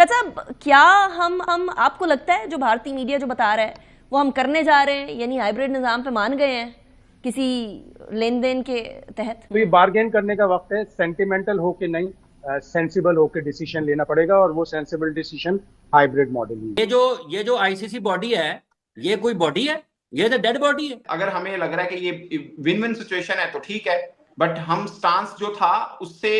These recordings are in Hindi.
शायद साहब, क्या हम आपको लगता है जो भारतीय मीडिया जो बता रहा है वो हम करने जा रहे हैं, यानी हाइब्रिड निज़ाम पे मान गए हैं किसी लेन देन के तहत? तो ये बार्गेन करने का वक्त है, सेंटिमेंटल होके नहीं, सेंसिबल होके डिसीजन लेना पड़ेगा, और वो सेंसिबल डिसीजन हाइब्रिड मॉडल ही है। ये जो आईसीसी बॉडी है, ये कोई बॉडी है? ये तो डेड बॉडी है। अगर हमें लग रहा है कि ये विन विन सिचुएशन है तो ठीक है, बट हम स्टांस जो था उससे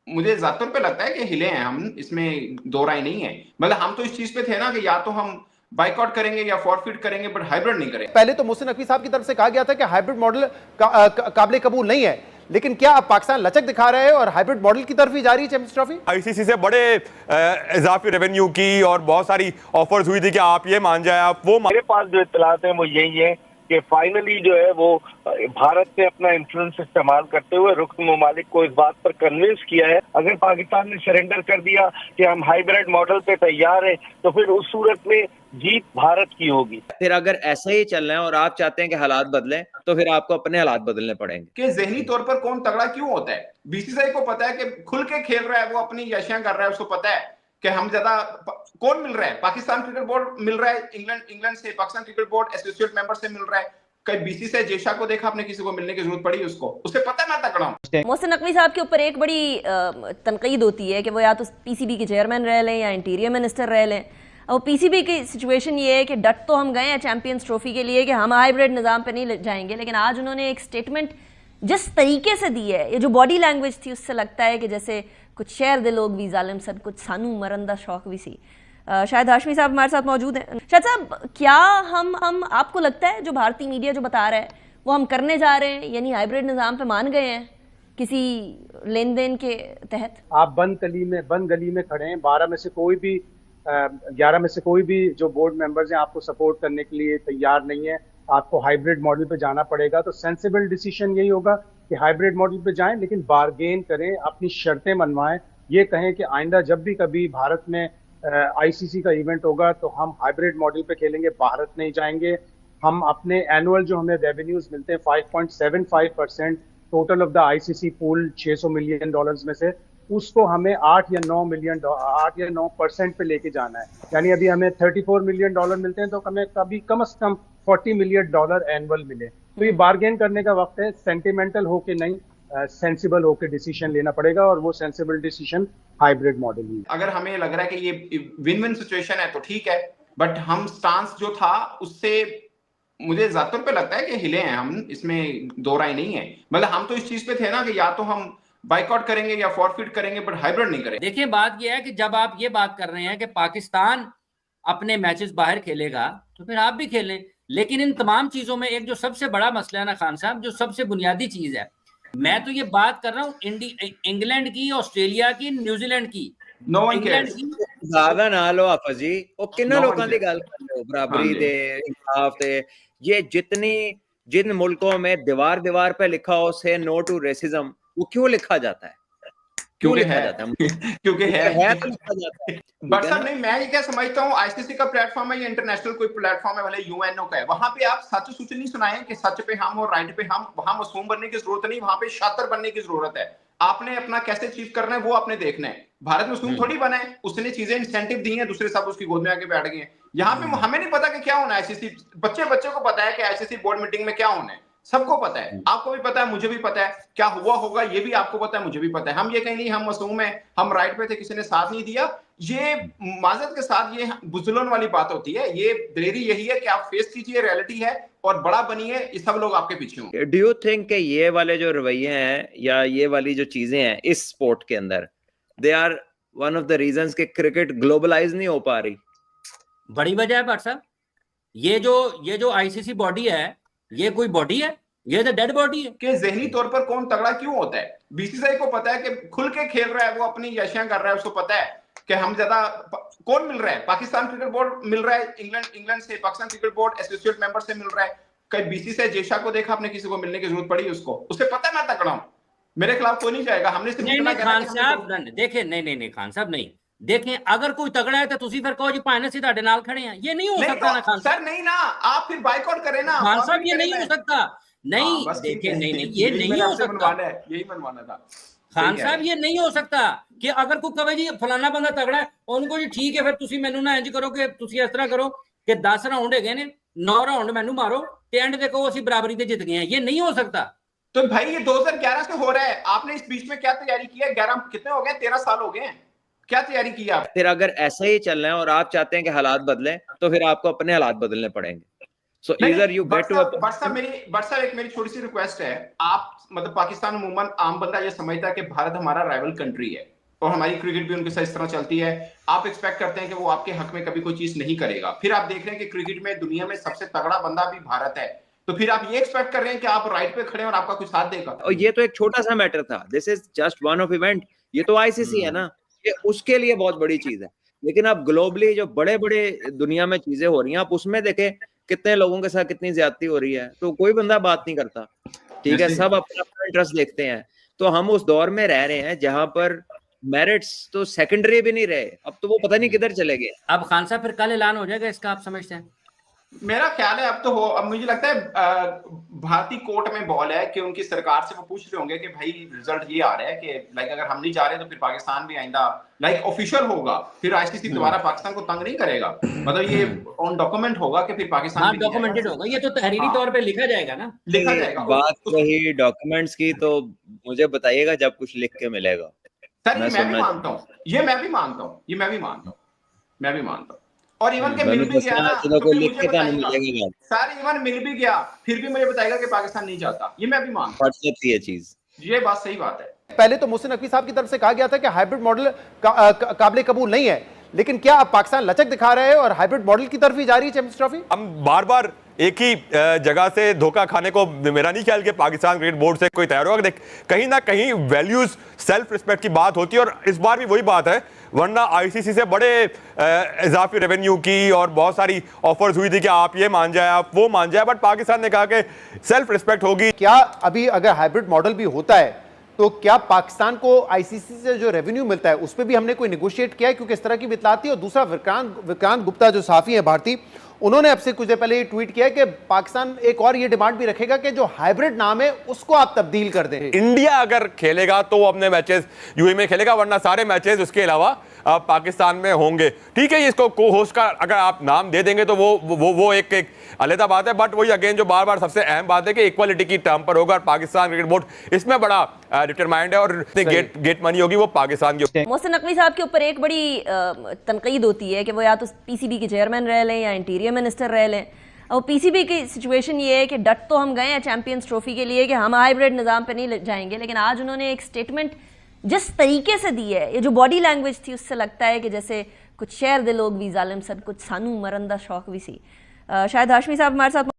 मुझे ज्यादातर पे लगता है कि हिले हैं हम, इसमें दो राय नहीं है। मतलब हम तो इस चीज पे थे ना कि या तो हम बाइकआउट करेंगे या फॉरफिट करेंगे, बट हाइब्रिड नहीं करेंगे। पहले तो मोहसिन नकवी साहब की तरफ से कहा गया था कि हाइब्रिड मॉडल काबिल कबूल नहीं है, लेकिन क्या अब पाकिस्तान लचक दिखा रहा है और हाइब्रिड मॉडल की तरफ ही जा रही है चैंपियंस ट्रॉफी? आईसीसी से बड़े इजाफी रेवेन्यू की और बहुत सारी ऑफर्स हुई थी कि आप ये मान जाए, आप वो मेरे पास जो इत्तलात हैं वो यही है कि फाइनली जो है वो भारत ने अपना इन्फ्लुएंस इस्तेमाल करते हुए रुकन ममालिक को इस बात पर कन्विंस किया है। अगर पाकिस्तान ने सरेंडर कर दिया कि हम हाइब्रिड मॉडल पे तैयार हैं, तो फिर उस सूरत में जीत भारत की होगी। फिर अगर ऐसा ही चल रहा है और आप चाहते हैं कि हालात बदलें, तो फिर आपको अपने हालात बदलने पड़ेंगे। कि जहनी तौर पर कौन तगड़ा क्यों होता है? बीसीसीआई को पता है कि खुल के खेल रहा है, वो अपनी यशियां कर रहा है, उसको पता है कि हम ज्यादा कौन मिल रहा है। पाकिस्तान क्रिकेट बोर्ड मिल रहा है, इंग्लैंड से Pakistan cricket board associate member से मिल रहा है। कहीं बीसीसीआई जेशा को देखा आपने, किसी को मिलने की जरूरत पड़ी उसको? उसे पता है मैं तगड़ा हूं। मोहसिन नकवी साहब के ऊपर एक बड़ी तनकीद होती है कि वो या तो पीसीबी के चेयरमैन रह लें या इंटीरियर मिनिस्टर रह लें। और पीसीबी की सिचुएशन ये है कि डट तो हम गए हैं चैंपियंस ट्रॉफी के लिए कि हम हाइब्रिड निज़ाम पे नहीं जाएंगे, लेकिन आज उन्होंने एक स्टेटमेंट जिस तरीके से दी है, ये जो बॉडी लैंग्वेज थी, उससे लगता है कि जैसे कुछ शहर दे लोग भी जालिम सन, कुछ सानू मरंदा शौक भी सी। शायद हाशमी साहब हमारे साथ मौजूद हैं। शायद साहब, क्या हम आपको लगता है जो भारतीय मीडिया जो बता रहा है वो हम करने जा रहे हैं, यानी हाइब्रिड निज़ाम पे मान गए हैं किसी लेन देन के तहत? आप बंद गली में खड़े हैं, 11 में से कोई भी जो बोर्ड मेंबर्स हैं आपको सपोर्ट करने के लिए तैयार नहीं है। आपको हाइब्रिड मॉडल पे जाना पड़ेगा, तो सेंसिबल डिसीजन यही होगा कि हाइब्रिड मॉडल पे जाएं, लेकिन बार्गेन करें, अपनी शर्तें मनवाएं। ये कहें कि आइंदा जब भी कभी भारत में आईसीसी का इवेंट होगा तो हम हाइब्रिड मॉडल पे खेलेंगे, भारत नहीं जाएंगे। हम अपने एनुअल जो हमें रेवेन्यूज मिलते हैं 5.75% total of the ICC pool $600 million में से, उसको हमें 8 या 9% पे लेके जाना है। यानी अभी हमें $34 मिलियन मिलते हैं, तो हमें कभी कम से कम $40 मिलियन एनुअल मिले। तो ये बार्गेन करने का वक्त है, सेंटिमेंटल होके नहीं, सेंसिबल होके डिसीजन लेना पड़ेगा, और वो सेंसिबल डिसीजन हाइब्रिड मॉडल ही। अगर हमें लग रहा है कि ये विन विन सिचुएशन है तो ठीक है, बट हम स्टांस जो था उससे मुझे ज्यादातर पे लगता है कि हिले हैं हम, इसमें दो राय नहीं है। मतलब हम तो इस चीज पे थे ना कि या तो हम बाइकआउट करेंगे या फॉरफिट करेंगे, बट हाइब्रिड नहीं करेंगे। देखिए, बात यह है कि जब आप ये बात कर रहे हैं कि पाकिस्तान अपने मैचेस बाहर खेलेगा, तो फिर आप भी खेलें। लेकिन इन तमाम चीजों में एक जो सबसे बड़ा मसला है ना खान साहब, जो सबसे बुनियादी चीज है, मैं तो ये बात कर रहा हूँ इंग्लैंड की, ऑस्ट्रेलिया की, न्यूजीलैंड की। No one cares. ज्यादा ना लो आप जी, वो किन्ना लोगों की गल कर रहे हो, बराबरी दे, इंसाफ दे। ये जिन मुल्कों में दीवार दीवार पे लिखा हो से नो टू रेसिज्म, वो क्यों लिखा जाता है? क्यों लिखा जाता है? क्योंकि है तो लिखा जाता है। बट सर नहीं, मैं ये क्या समझता हूँ, आईसीसी का प्लेटफॉर्म है या इंटरनेशनल कोई प्लेटफॉर्म है, भले यूएनओ का है, वहां पे आप सच सूच नहीं सुनाए कि सच पे हम और राइट पे हम, वहां मासूम बनने की जरूरत नहीं, वहां पे शातिर बनने की जरूरत है। आपने अपना कैसे अचीव करना है वो आपने देखना है। भारत मासूम थोड़ी बना है, उसने चीजें इंसेंटिव दी हैं, दूसरे सब उसकी गोद में आके बैठ गए हैं। यहाँ पे हमें नहीं पता कि क्या होना है। आईसीसी बच्चे को पता है कि आईसीसी बोर्ड मीटिंग में क्या होना है, सबको पता है, आपको भी पता है, मुझे भी पता है, क्या हुआ होगा ये भी आपको पता है, मुझे भी पता है। हम ये कहीं नहीं हम मासूम है, हम राइट पे थे, किसी ने साथ नहीं दिया, ये माजरत के साथ ये बुजुर्गों वाली बात होती है। ये दिलेरी यही है कि आप फेस कीजिए, रियलिटी है, और बड़ा बनिए, ये सब लोग आपके पीछे होंगे। डू यू थिंक कि ये वाले जो रवैये हैं या ये वाली जो चीजें हैं इस स्पोर्ट के अंदर, they are one of the reasons कि क्रिकेट ग्लोबलाइज नहीं हो पा रही? बड़ी वजह है भाट साहब, ये जो आईसीसी बॉडी है, ये कोई बॉडी है? ये तो डेड बॉडी है। कि जहनी तौर पर कौन तगड़ा क्यों होता है? बीसीसीआई को पता है कि खुल के खेल रहा है, वो अपनी यशियां कर रहा है, उसको पता है कि हम ज्यादा कौन मिल रहा है। पाकिस्तान क्रिकेट बोर्ड मिल रहा है, इंग्लैंड से Pakistan cricket board associate member से मिल रहा है। कहीं बीसीसीआई जेशा को देखा आपने, किसी को मिलने की जरूरत पड़ी उसको? उसे पता है मैं तगड़ा हूं, मेरे खिलाफ कोई नहीं जाएगा। हमने सिर्फ नहीं खान साहब देखें, नहीं खान साहब नहीं देखें, अगर कोई तगड़ा है तो तुसी फिर कहो जी भाने से ਤੁਹਾਡੇ ਨਾਲ खड़े हैं, ये नहीं हो सकता ना खान सर। नहीं ना, आप फिर बाइकआउट करें ना खान साहब, ये नहीं हो सकता। नहीं देखें, नहीं ये नहीं हो सकता। यही मनवाना था। खान साहब ये नहीं हो सकता कि अगर कोई कहे जी फलाना बंदा तगड़ा है उनको जी ठीक है फिर तुसी मैनू ना इंज करो कि तुसी इस तरह करो कि 10 राउंड है ने 9 राउंड मैनू मारो ते एंड देखो असि बराबरी ते जित गए हैं। ये नहीं हो सकता। तो भाई ये 2011 से हो रहा है, आपने इस बीच में क्या तैयारी की है? 11 कितने हो गए? 13 साल हो गए हैं, क्या तैयारी की आप? फिर अगर ऐसा ही चल रहा है और आप चाहते हैं कि हालात बदलें तो फिर आपको अपने हालात बदलने पड़ेंगे। So either you get to एक मेरी छोटी सी रिक्वेस्ट है, आप मतलब पाकिस्तान अमूमन आम बंदा ये समझता है कि भारत हमारा राइवल कंट्री है और हमारी क्रिकेट भी उनके साथ इस तरह चलती है। आप एक्सपेक्ट करते हैं कि वो आपके हक में कभी कोई चीज नहीं करेगा। फिर आप देख रहे हैं कि क्रिकेट में दुनिया में सबसे तगड़ा बंदा भी भारत है, तो फिर आप ये एक्सपेक्ट कर रहे हैं कि आप राइट पे खड़े हैं और आपका कुछ साथ देगा। और ये तो एक छोटा सा मैटर था, this is just one of event. ये तो आईसीसी है ना, ये उसके लिए बहुत बड़ी चीज है। लेकिन अब ग्लोबली जो बड़े बड़े दुनिया में चीजें हो रही हैं, आप उसमें देखें कितने लोगों के साथ कितनी ज्यादती हो रही है, तो कोई बंदा बात नहीं करता। ठीक है, सब अपना अपना इंटरेस्ट देखते हैं। तो हम उस दौर में रह रहे हैं जहां पर मेरिट्स तो सेकेंडरी भी नहीं रहे, अब तो वो पता नहीं किधर चले गए। अब खान साहब फिर कल ऐलान हो जाएगा इसका, आप समझते हैं? मेरा ख्याल है अब तो हो, अब मुझे लगता है भारतीय कोर्ट में बॉल है कि उनकी सरकार से वो पूछ रहे होंगे कि भाई रिजल्ट ये आ रहा है कि लाइक अगर हम नहीं जा रहे तो फिर पाकिस्तान भी आइंदा लाइक ऑफिशियल होगा, फिर आईसीसी दोबारा पाकिस्तान को तंग नहीं करेगा। मतलब ये ऑन डॉक्यूमेंट होगा कि फिर पाकिस्तान डॉक्यूमेंटेड होगा, ये तो तहरीरी तौर पे लिखा जाएगा ना, लिखा जाएगा। बात रही डॉक्यूमेंट्स की, तो मुझे बताइएगा जब कुछ लिख के मिलेगा। सर ये मैं भी मानता हूँ, ये मैं भी मानता हूँ और इवन के मिल भी गया ना तो फिर मुझे बताइएगा। सर इवन मिल भी गया फिर भी मुझे बताएगा कि पाकिस्तान नहीं जाता, ये मैं भी मानता हूँ। ये चीज, ये बात सही बात है। पहले तो मोहसिन नकवी साहब की तरफ से कहा गया था कि हाइब्रिड मॉडल काबिल कबूल नहीं है, लेकिन क्या अब पाकिस्तान लचक दिखा रहा है और हाइब्रिड मॉडल की तरफ ही जा रही है चैंपियंस ट्रॉफी? हम बार बार एक ही जगह से धोखा खाने को मेरा नहीं ख्याल कि पाकिस्तान क्रिकेट बोर्ड से कोई तैयार होगा। देख, कहीं ना कहीं वैल्यूज सेल्फ रिस्पेक्ट की बात होती है और इस बार भी वही बात है, वरना आईसीसी से बड़े इजाफी रेवेन्यू की और बहुत सारी ऑफर्स हुई थी कि आप ये मान जाए आप वो मान जाए, बट पाकिस्तान ने कहा कि सेल्फ रिस्पेक्ट होगी। क्या अभी अगर हाइब्रिड मॉडल भी होता है तो क्या पाकिस्तान को आईसीसी से जो रेवेन्यू मिलता है उस पर भी हमने कोई निगोशिएट किया है? क्योंकि इस तरह की बितलाती। और दूसरा, विक्रांत गुप्ता जो साफी है भारतीय, उन्होंने अब से कुछ देर पहले ये ट्वीट किया कि पाकिस्तान एक और ये डिमांड भी रखेगा कि जो हाइब्रिड नाम है उसको आप तब्दील कर दें। इंडिया अगर खेलेगा तो अपने मैचेस यूएई में खेलेगा, वरना सारे मैचेस उसके अलावा पाकिस्तान में होंगे। ठीक है, इसको को होस्ट का अगर आप नाम दे देंगे तो वो एक अलग बात है, बट वही अगेन जो बार बार सबसे अहम बात है कि इक्वालिटी की टर्म पर होगा और पाकिस्तान क्रिकेट बोर्ड इसमें बड़ा डिटरमाइंड है और गेट मनी होगी वो पाकिस्तान की। मोहसिन नकवी साहब के ऊपर एक बड़ी तनकीद होती है कि वो या तो पीसीबी के चेयरमैन रह लें या इंटीरियर मिनिस्टर रह लें। और पीसीबी की सिचुएशन ये है कि डट तो हम गए हैं चैंपियंस ट्रॉफी के लिए कि हम हाइब्रिड निज़ाम पे नहीं जाएंगे, लेकिन आज उन्होंने एक स्टेटमेंट जिस तरीके से दी है, ये जो बॉडी लैंग्वेज थी, उससे लगता है कि जैसे कुछ शहर दे लोग भी जालिम सन, कुछ सानू मरन दा शौक भी सी। शायद हाशमी साहब हमारे साथ